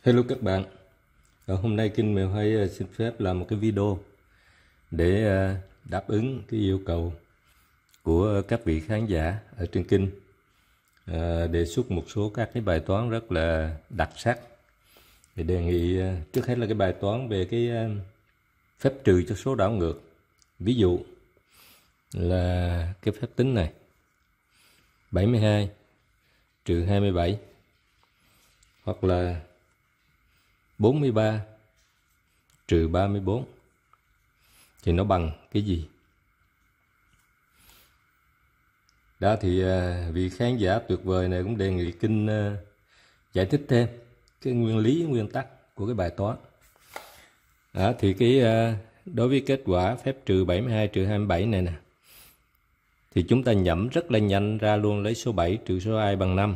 Hello các bạn. Hôm nay Kinh Mèo Hay xin phép làm một cái video để đáp ứng cái yêu cầu của các vị khán giả ở trên Kinh, đề xuất một số các cái bài toán rất là đặc sắc. Thì đề nghị trước hết là cái bài toán về cái phép trừ cho số đảo ngược. Ví dụ là cái phép tính này 72 trừ 27 hoặc là 43 trừ 34 thì nó bằng cái gì? Đó thì vị khán giả tuyệt vời này cũng đề nghị Kinh giải thích thêm cái nguyên lý, nguyên tắc của cái bài toán. Thì đối với kết quả phép trừ 72 trừ 27 này nè, thì chúng ta nhẩm rất là nhanh ra luôn, lấy số 7 trừ số 2 bằng 5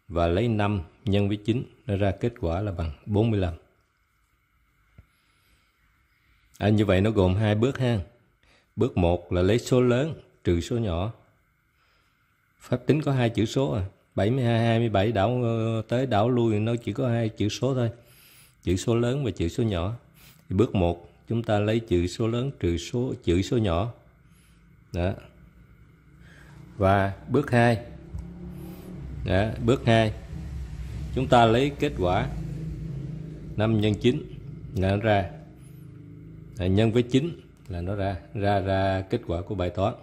và lấy 5 nhân với 9, nó ra kết quả là bằng 45. Như vậy nó gồm hai bước ha. Bước 1 là lấy số lớn trừ số nhỏ. Phép tính có hai chữ số 72, 27 đảo tới đảo lui nó chỉ có hai chữ số thôi. Chữ số lớn và chữ số nhỏ. Thì bước 1 chúng ta lấy chữ số lớn trừ chữ số nhỏ. Đó. Và bước 2. Bước 2 chúng ta lấy kết quả 5 nhân 9 là nó ra. Nhân với 9 là nó ra kết quả của bài toán.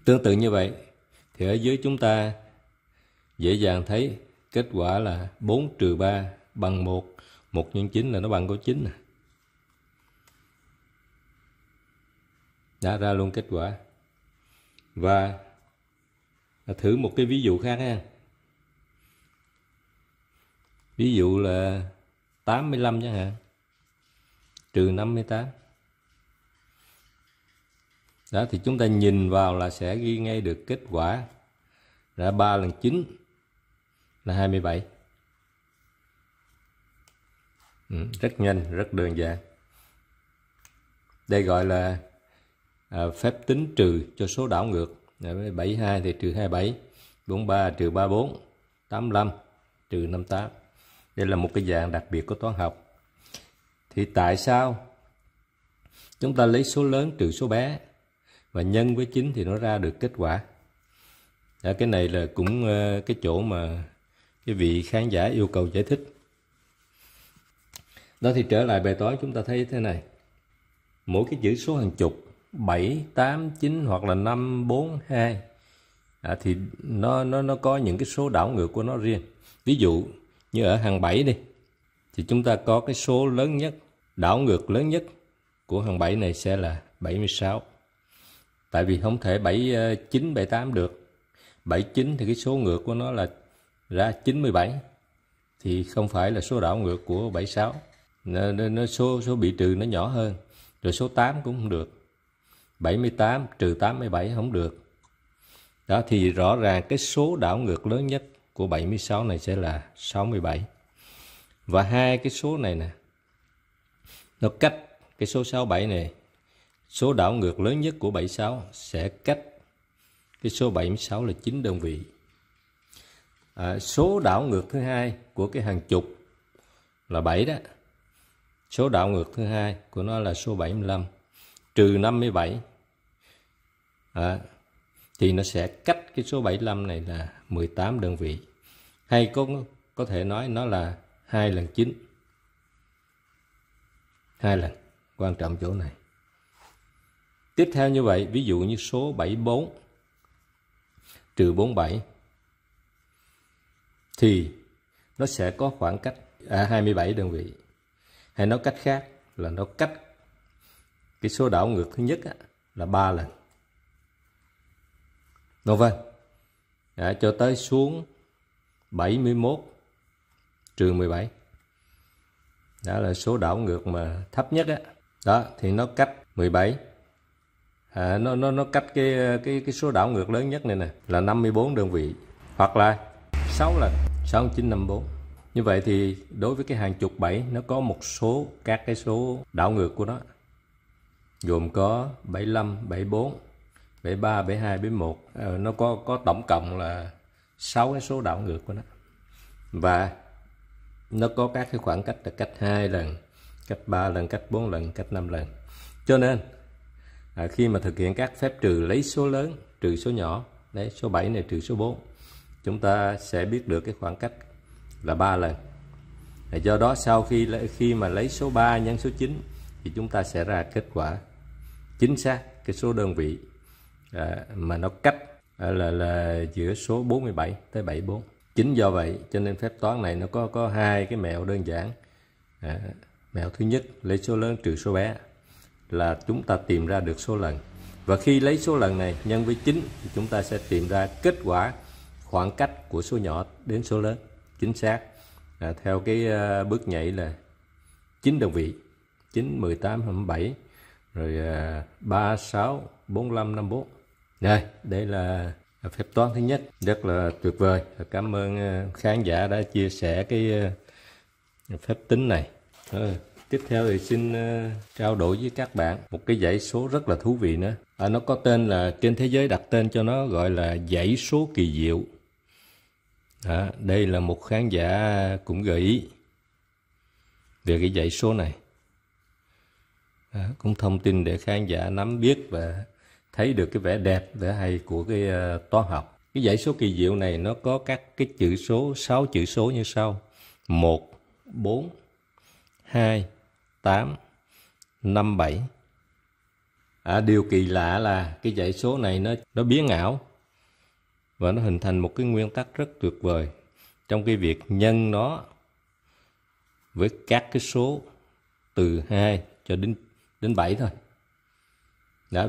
Tương tự như vậy thì ở dưới chúng ta dễ dàng thấy kết quả là 4 trừ 3 bằng 1. 1 nhân 9 là nó bằng có 9. Đã ra luôn kết quả. Và thử một cái ví dụ khác ha. Ví dụ là 85 chẳng hạn, trừ 58. Đó thì chúng ta nhìn vào là sẽ ghi ngay được kết quả là 3 lần 9 là 27. Rất nhanh, rất đơn giản. Đây gọi là phép tính trừ cho số đảo ngược. 72 thì trừ 27, 43 trừ 34, 85 trừ 58. Đây là một cái dạng đặc biệt của toán học. Thì tại sao chúng ta lấy số lớn trừ số bé và nhân với 9 thì nó ra được kết quả? Cái này là cũng cái chỗ mà cái vị khán giả yêu cầu giải thích. Đó thì trở lại bài toán chúng ta thấy thế này. Mỗi cái chữ số hàng chục 7, 8, 9 hoặc là 5, 4, 2 thì nó có những cái số đảo ngược của nó riêng. Ví dụ như ở hàng 7 đi, thì chúng ta có cái số lớn nhất, đảo ngược lớn nhất của hàng 7 này sẽ là 76. Tại vì không thể 79, 78 được. 79 thì cái số ngược của nó là ra 97. Thì không phải là số đảo ngược của 76. Số bị trừ nó nhỏ hơn. Rồi số 8 cũng không được. 78 trừ 87 không được. Đó thì rõ ràng cái số đảo ngược lớn nhất của 76 này sẽ là 67. Và hai cái số này nè, nó cách cái số 67 này, số đảo ngược lớn nhất của 76 sẽ cách cái số 76 là 9 đơn vị. Số đảo ngược thứ hai của cái hàng chục là 7 đó. Số đảo ngược thứ hai của nó là số 75 trừ 57. Thì nó sẽ cách cái số 75 này là 18 đơn vị. Hay có thể nói nó là 2 lần 9. 2 lần, quan trọng chỗ này. Tiếp theo như vậy, ví dụ như số 74 trừ 47 thì nó sẽ có khoảng cách 27 đơn vị. Hay nói cách khác là nó cách cái số đảo ngược thứ nhất là 3 lần. Đúng không? Cho tới xuống 71 trừ 17. Đó là số đảo ngược mà thấp nhất á. Đó thì nó cách 17. Nó cách cái số đảo ngược lớn nhất này nè là 54 đơn vị, hoặc là 6 lần, 6, 9, 54. Như vậy thì đối với cái hàng chục 7 nó có một số các cái số đảo ngược của nó, gồm có 75, 74, 73, 72, 71. Nó có tổng cộng là 6 cái số đảo ngược của nó. Và nó có các cái khoảng cách là cách 2 lần, cách 3 lần, cách 4 lần, cách 5 lần. Cho nên khi mà thực hiện các phép trừ lấy số lớn trừ số nhỏ, đấy, số 7 này trừ số 4, chúng ta sẽ biết được cái khoảng cách là 3 lần. Do đó sau khi mà lấy số 3 nhân số 9 thì chúng ta sẽ ra kết quả chính xác cái số đơn vị mà nó cách là giữa số 47 tới 74. Chính do vậy cho nên phép toán này nó có hai cái mẹo đơn giản. Mẹo thứ nhất, lấy số lớn trừ số bé, là chúng ta tìm ra được số lần. Và khi lấy số lần này nhân với 9 thì chúng ta sẽ tìm ra kết quả khoảng cách của số nhỏ đến số lớn chính xác, theo cái bước nhảy là 9 đơn vị, 9, 18, 27, rồi 3, 6, 45, 54. Rồi, đây là phép toán thứ nhất, rất là tuyệt vời. Cảm ơn khán giả đã chia sẻ cái phép tính này. Tiếp theo thì xin trao đổi với các bạn một cái dãy số rất là thú vị nữa. Nó có tên là, trên thế giới đặt tên cho nó gọi là dãy số kỳ diệu. Đây là một khán giả cũng gợi ý về cái dãy số này. Cũng thông tin để khán giả nắm biết và thấy được cái vẻ đẹp, vẻ hay của cái toán học. Cái dãy số kỳ diệu này nó có các cái chữ số, 6 chữ số như sau: 1, 4, 2, 8, 5, 7. Điều kỳ lạ là cái dãy số này nó biến ảo và nó hình thành một cái nguyên tắc rất tuyệt vời trong cái việc nhân nó với các cái số từ 2 cho đến 7 thôi.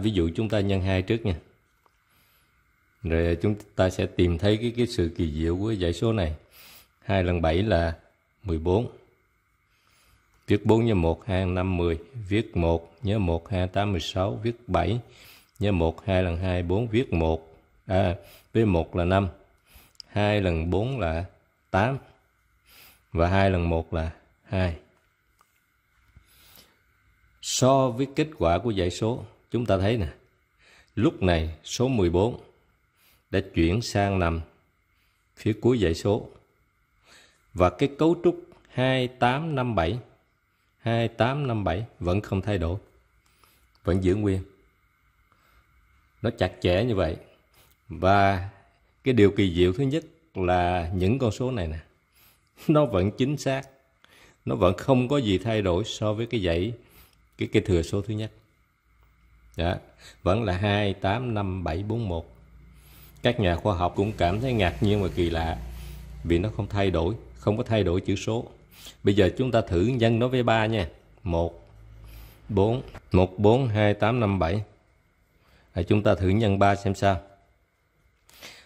Ví dụ chúng ta nhân 2 trước nha. Rồi chúng ta sẽ tìm thấy cái sự kỳ diệu của dãy số này. 2 lần 7 là 14. Viết 4 nhân 1, 2 lần 5, 10. Viết 1, nhớ 1, 2, 8, 16. Viết 7, nhớ 1, 2 lần 2, 4. Viết 1, với 1 là 5. 2 lần 4 là 8. Và 2 lần 1 là 2. So với kết quả của dãy số, chúng ta thấy nè, lúc này số 14 đã chuyển sang nằm phía cuối dãy số. Và cái cấu trúc 2857 vẫn không thay đổi, vẫn giữ nguyên. Nó chặt chẽ như vậy. Và cái điều kỳ diệu thứ nhất là những con số này nè, nó vẫn chính xác, nó vẫn không có gì thay đổi so với cái dãy cái thừa số thứ nhất. Vẫn là 2, 8, 5, 7, 4, 1. Các nhà khoa học cũng cảm thấy ngạc nhiên và kỳ lạ vì nó không thay đổi, không có thay đổi chữ số. Bây giờ chúng ta thử nhân nó với 3 nha. 1, 4, 2, 8, 5, 7. Chúng ta thử nhân 3 xem sao.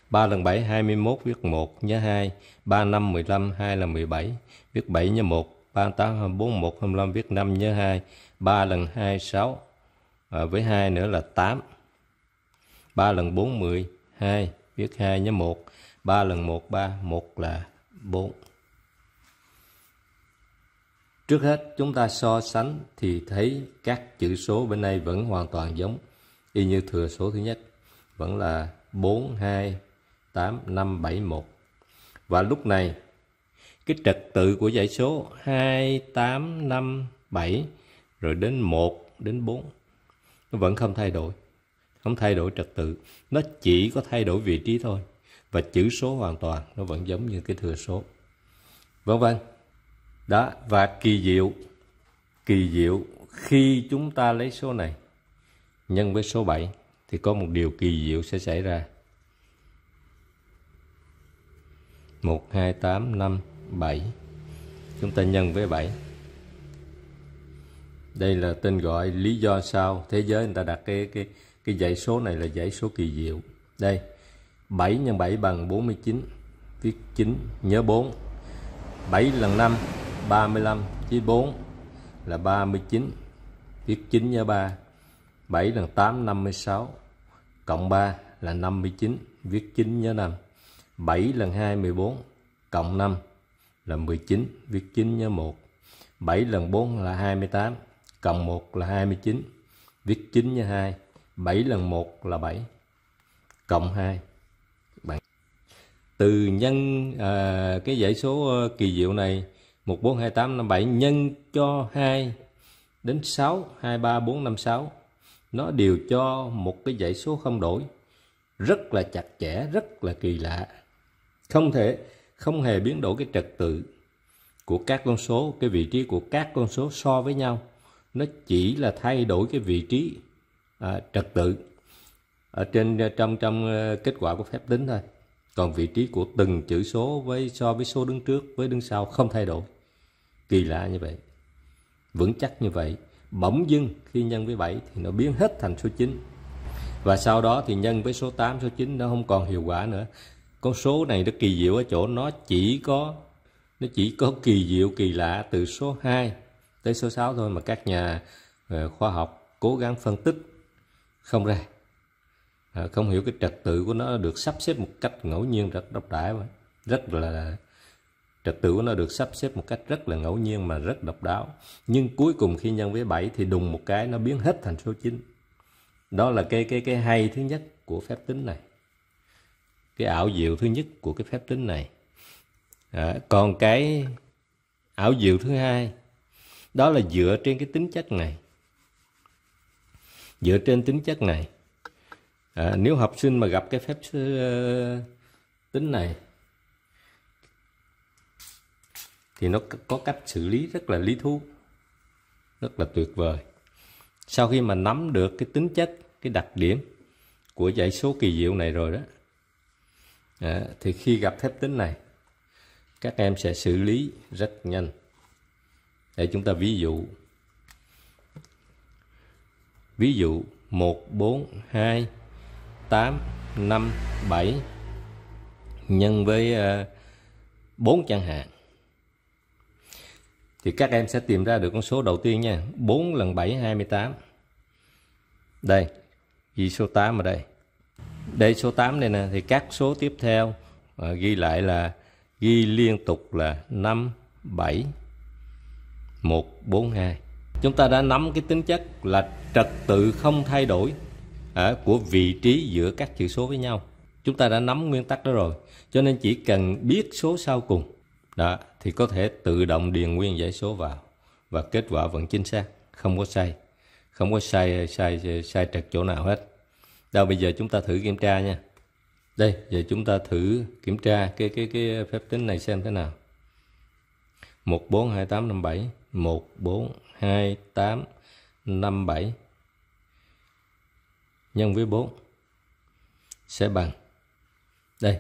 3 lần 7, 21, viết 1, nhớ 2. 3, 5, 15, 2 là 17, viết 7, nhớ 1. 3, 8, 24, 1, 25, viết 5, nhớ 2. 3 lần 2, 6. Với 2 nữa là 8. 3 lần 4, 12, viết 2, nhớ 1. 3 lần 1, 3, 1 là 4. Trước hết chúng ta so sánh thì thấy các chữ số bên đây vẫn hoàn toàn giống y như thừa số thứ nhất, vẫn là 4, 2, 8, 5, 7, 1. Và lúc này cái trật tự của dãy số 2, 8, 5, 7 rồi đến 1, đến 4 nó vẫn không thay đổi. Không thay đổi trật tự, nó chỉ có thay đổi vị trí thôi. Và chữ số hoàn toàn nó vẫn giống như cái thừa số. Vân vân. Đó, và kỳ diệu khi chúng ta lấy số này nhân với số 7 thì có một điều kỳ diệu sẽ xảy ra. 1, 2, 8, 5, 7. Chúng ta nhân với 7. Đây là tên gọi, lý do sao thế giới người ta đặt cái dãy số này là dãy số kỳ diệu. Đây, 7 nhân 7 bằng 49, viết 9, nhớ 4. 7 lần 5, 35, chia 4 là 39, viết 9, nhớ 3. 7 lần 8, 56, cộng 3 là 59, viết 9, nhớ 5. 7 lần 2, 14, cộng 5 là 19, viết 9, nhớ 1. 7 lần 4 là 28, cộng 1 là 29, viết 9, nhớ 2. 7 lần 1 là 7, cộng 2. Từ nhân cái dãy số kỳ diệu này 1, 4, 2, 8, 5, 7 nhân cho 2 đến 6, 2, 3, 4, 5, 6. Nó đều cho một cái dãy số không đổi. Rất là chặt chẽ, rất là kỳ lạ. Không hề biến đổi cái trật tự của các con số, cái vị trí của các con số so với nhau. Nó chỉ là thay đổi cái vị trí trật tự ở trong kết quả của phép tính thôi. Còn vị trí của từng chữ số so với số đứng trước với đứng sau không thay đổi. Kỳ lạ như vậy, vững chắc như vậy. Bỗng dưng khi nhân với 7 thì nó biến hết thành số 9. Và sau đó thì nhân với số 8, số 9 nó không còn hiệu quả nữa. Con số này nó kỳ diệu ở chỗ nó chỉ có kỳ diệu, kỳ lạ từ số 2 tới số 6 thôi, mà các nhà khoa học cố gắng phân tích không ra. Không hiểu cái trật tự của nó được sắp xếp một cách ngẫu nhiên, rất độc đáo, trật tự của nó được sắp xếp một cách rất là ngẫu nhiên mà rất độc đáo. Nhưng cuối cùng khi nhân với 7 thì đùng một cái nó biến hết thành số 9. Đó là cái hay thứ nhất của phép tính này, cái ảo diệu thứ nhất của cái phép tính này. Còn cái ảo diệu thứ hai, đó là dựa trên cái tính chất này. Dựa trên tính chất này, nếu học sinh mà gặp cái phép tính này thì nó có cách xử lý rất là lý thú, rất là tuyệt vời. Sau khi mà nắm được cái tính chất, cái đặc điểm của dãy số kỳ diệu này rồi đó, thì khi gặp phép tính này, các em sẽ xử lý rất nhanh. Để chúng ta ví dụ. Ví dụ 1, 4, 2, 8, 5, 7 nhân với 4 chẳng hạn. Thì các em sẽ tìm ra được con số đầu tiên nha. 4 lần 7, 28. Đây, ghi số 8 ở đây. Đây số 8 đây nè. Thì các số tiếp theo ghi lại là ghi liên tục là 5, 7, 1, 4, 2. Chúng ta đã nắm cái tính chất là trật tự không thay đổi của vị trí giữa các chữ số với nhau. Chúng ta đã nắm nguyên tắc đó rồi. Cho nên chỉ cần biết số sau cùng đó, thì có thể tự động điền nguyên dãy số vào và kết quả vẫn chính xác, không có sai. Không có sai trật chỗ nào hết. Đâu bây giờ chúng ta thử kiểm tra nha. Đây, giờ chúng ta thử kiểm tra cái phép tính này xem thế nào. 1, 4, 2, 8, 5, 7. 1, 4, 2, 8, 5, 7 nhân với 4 sẽ bằng đây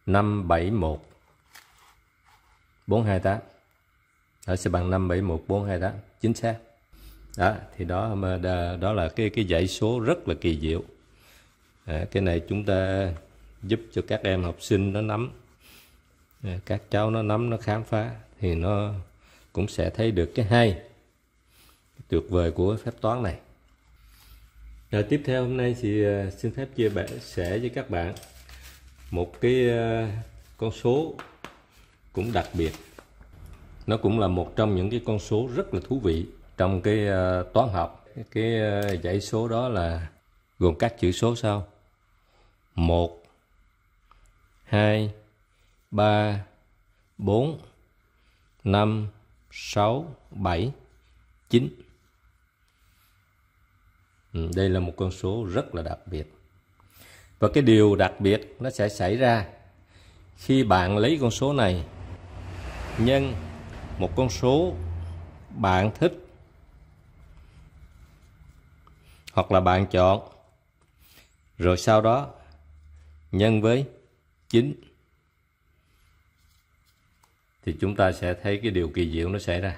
5, 7, 1, 4, 2, 8. Đó sẽ bằng 5, 7, 1, 4, 2, 8. Chính xác. Đó, thì đó là cái dãy số rất là kỳ diệu. Cái này chúng ta giúp cho các em học sinh nó nắm, các cháu nó nắm, nó khám phá thì nó cũng sẽ thấy được cái hay, cái tuyệt vời của phép toán này. Rồi tiếp theo hôm nay thì xin phép chia sẻ với các bạn một cái con số cũng đặc biệt. Nó cũng là một trong những cái con số rất là thú vị trong cái toán học. Cái dãy số đó là gồm các chữ số sau: 1, 2, 3, 4, 5, 6, 7, 9. Đây là một con số rất là đặc biệt. Và cái điều đặc biệt nó sẽ xảy ra khi bạn lấy con số này nhân một con số bạn thích hoặc là bạn chọn, rồi sau đó nhân với 9. Thì chúng ta sẽ thấy cái điều kỳ diệu nó xảy ra.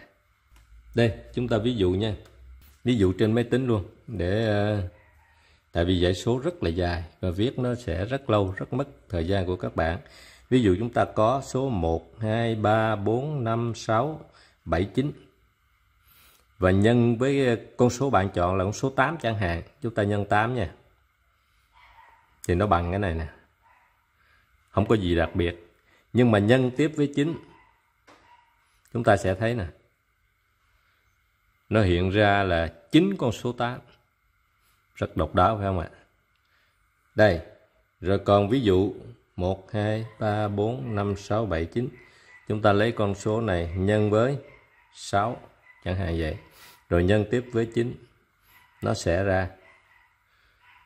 Đây, chúng ta ví dụ nha. Ví dụ trên máy tính luôn, tại vì dãy số rất là dài và viết nó sẽ rất lâu, rất mất thời gian của các bạn. Ví dụ chúng ta có số 1, 2, 3, 4, 5, 6, 7, 9. Và nhân với con số bạn chọn là con số 8 chẳng hạn. Chúng ta nhân 8 nha. Thì nó bằng cái này nè. Không có gì đặc biệt. Nhưng mà nhân tiếp với 9, chúng ta sẽ thấy nè, nó hiện ra là 9 con số 8. Rất độc đáo phải không ạ? Đây. Rồi còn ví dụ 1, 2, 3, 4, 5, 6, 7, 9. chúng ta lấy con số này nhân với 6 chẳng hạn vậy, rồi nhân tiếp với 9, nó sẽ ra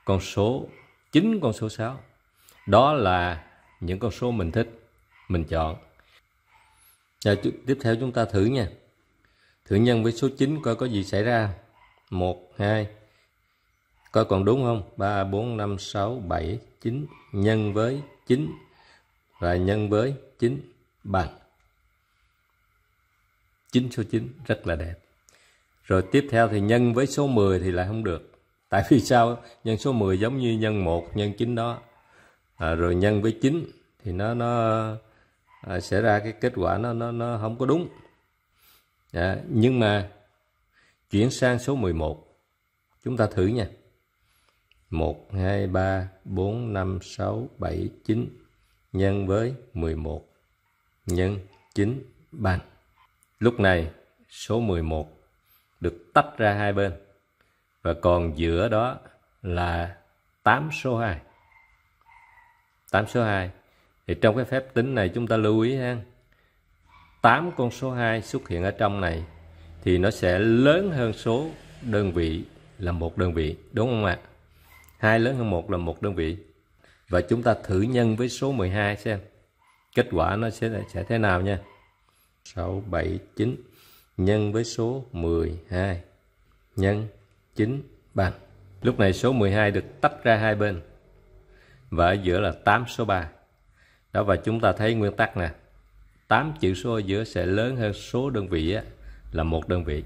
con số 9 con số 6. Đó là những con số mình thích, mình chọn. Rồi, tiếp theo chúng ta thử nha. Thử nhân với số 9 coi có gì xảy ra. 1, 2, coi còn đúng không? 3, 4, 5, 6, 7, 9 nhân với 9 và nhân với 9 bằng 9 số 9, rất là đẹp. Rồi tiếp theo thì nhân với số 10 thì lại không được. Tại vì sao? Nhân số 10 giống như nhân 1, nhân 9 đó. Rồi nhân với 9 thì nó sẽ ra cái kết quả nó không có đúng. Nhưng mà chuyển sang số 11. Chúng ta thử nha. 1, 2, 3, 4, 5, 6, 7, 9 nhân với 11 nhân 9 bằng. Lúc này số 11 được tách ra hai bên và còn giữa đó là 8 số 2. 8 số 2. Thì trong cái phép tính này chúng ta lưu ý ha. 8 con số 2 xuất hiện ở trong này thì nó sẽ lớn hơn số đơn vị là một đơn vị, đúng không ạ? 2 lớn hơn 1 là một đơn vị. Và chúng ta thử nhân với số 12 xem kết quả nó sẽ thế nào nha. 6, 7, 9 nhân với số 12 nhân 9 bằng. Lúc này số 12 được tách ra hai bên và ở giữa là 8 số 3. Đó, và chúng ta thấy nguyên tắc nè. 8 chữ số ở giữa sẽ lớn hơn số đơn vị là một đơn vị.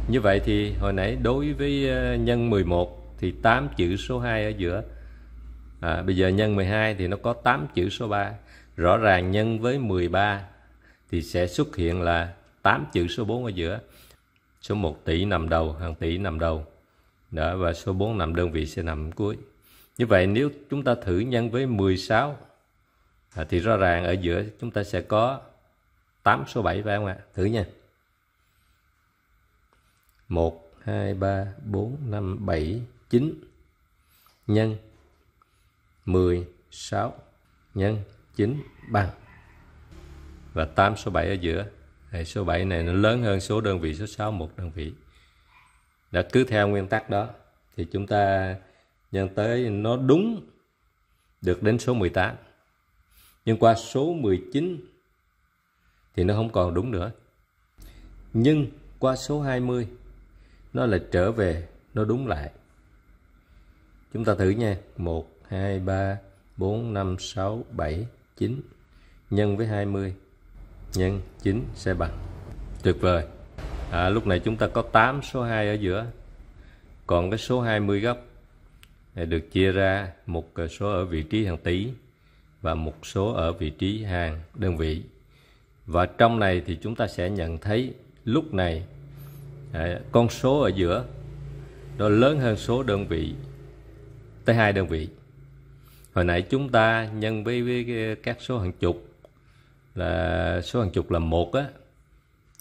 Như vậy thì hồi nãy đối với nhân 11 thì 8 chữ số 2 ở giữa. Bây giờ nhân 12 thì nó có 8 chữ số 3. Rõ ràng nhân với 13 thì sẽ xuất hiện là 8 chữ số 4 ở giữa. Số 1 tỷ nằm đầu, hàng tỷ nằm đầu. Đó, và số 4 nằm đơn vị sẽ nằm cuối. Như vậy nếu chúng ta thử nhân với 16 thì rõ ràng ở giữa chúng ta sẽ có 8 số 7 phải không ạ? Thử nha. 1, 2, 3, 4, 5, 7, 9 nhân 16 nhân 9 bằng. Và 8 số 7 ở giữa. Số 7 này nó lớn hơn số đơn vị số 6 một đơn vị. Đã cứ theo nguyên tắc đó thì chúng ta nhân tới nó đúng được đến số 18. Nhưng qua số 19 thì nó không còn đúng nữa. Nhưng qua số 20 nó lại trở về, nó đúng lại. Chúng ta thử nha. 1, 2, 3, 4, 5, 6, 7, 9 nhân với 20 nhân 9 sẽ bằng. Tuyệt vời. Lúc này chúng ta có 8 số 2 ở giữa. Còn cái số 20 góc được chia ra một số ở vị trí hàng tỷ và một số ở vị trí hàng đơn vị. Và trong này thì chúng ta sẽ nhận thấy lúc này con số ở giữa nó lớn hơn số đơn vị tới 2 đơn vị. Hồi nãy chúng ta nhân với các số hàng chục, là số hàng chục là 1 á,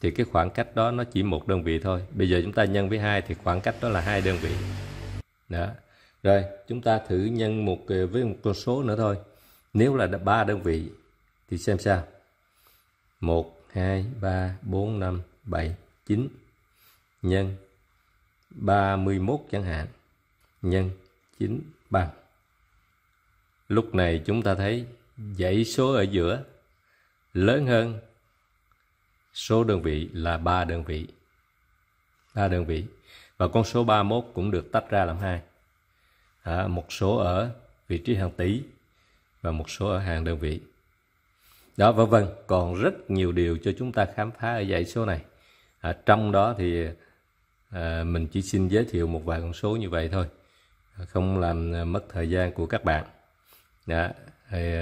thì cái khoảng cách đó nó chỉ một đơn vị thôi. Bây giờ chúng ta nhân với 2 thì khoảng cách đó là 2 đơn vị. Đó. Rồi chúng ta thử nhân với một con số nữa thôi. Nếu là 3 đơn vị thì xem sao. 1, 2, 3, 4, 5, 7, 9 nhân 31 chẳng hạn nhân 9 bằng. Lúc này chúng ta thấy dãy số ở giữa lớn hơn số đơn vị là 3 đơn vị. 3 đơn vị. Và con số 31 cũng được tách ra làm hai. Một số ở vị trí hàng tỷ và một số ở hàng đơn vị. Đó, vân vân. Còn rất nhiều điều cho chúng ta khám phá ở dãy số này. Trong đó thì mình chỉ xin giới thiệu một vài con số như vậy thôi, không làm mất thời gian của các bạn. Đó,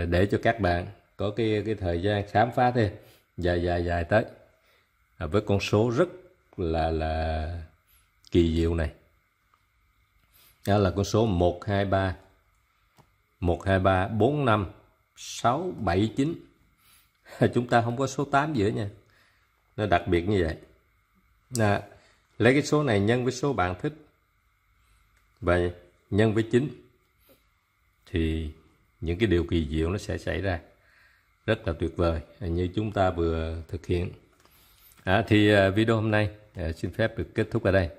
để cho các bạn có cái thời gian khám phá thêm dài tới với con số rất là kỳ diệu này. Đó là con số 123 4, 5, 6, 7, 9. Chúng ta không có số 8 giữa nha. Nó đặc biệt như vậy. Lấy cái số này nhân với số bạn thích và nhân với 9 thì những cái điều kỳ diệu nó sẽ xảy ra. rất là tuyệt vời như chúng ta vừa thực hiện. Video hôm nay xin phép được kết thúc ở đây.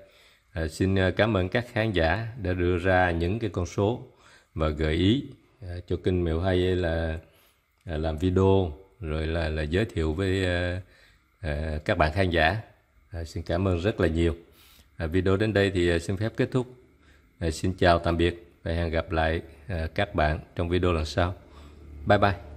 Xin cảm ơn các khán giả đã đưa ra những cái con số và gợi ý cho kênh Mèo Hay là làm video rồi là giới thiệu với các bạn khán giả. Xin cảm ơn rất là nhiều. Video đến đây thì xin phép kết thúc. Xin chào tạm biệt và hẹn gặp lại các bạn trong video lần sau. Bye bye.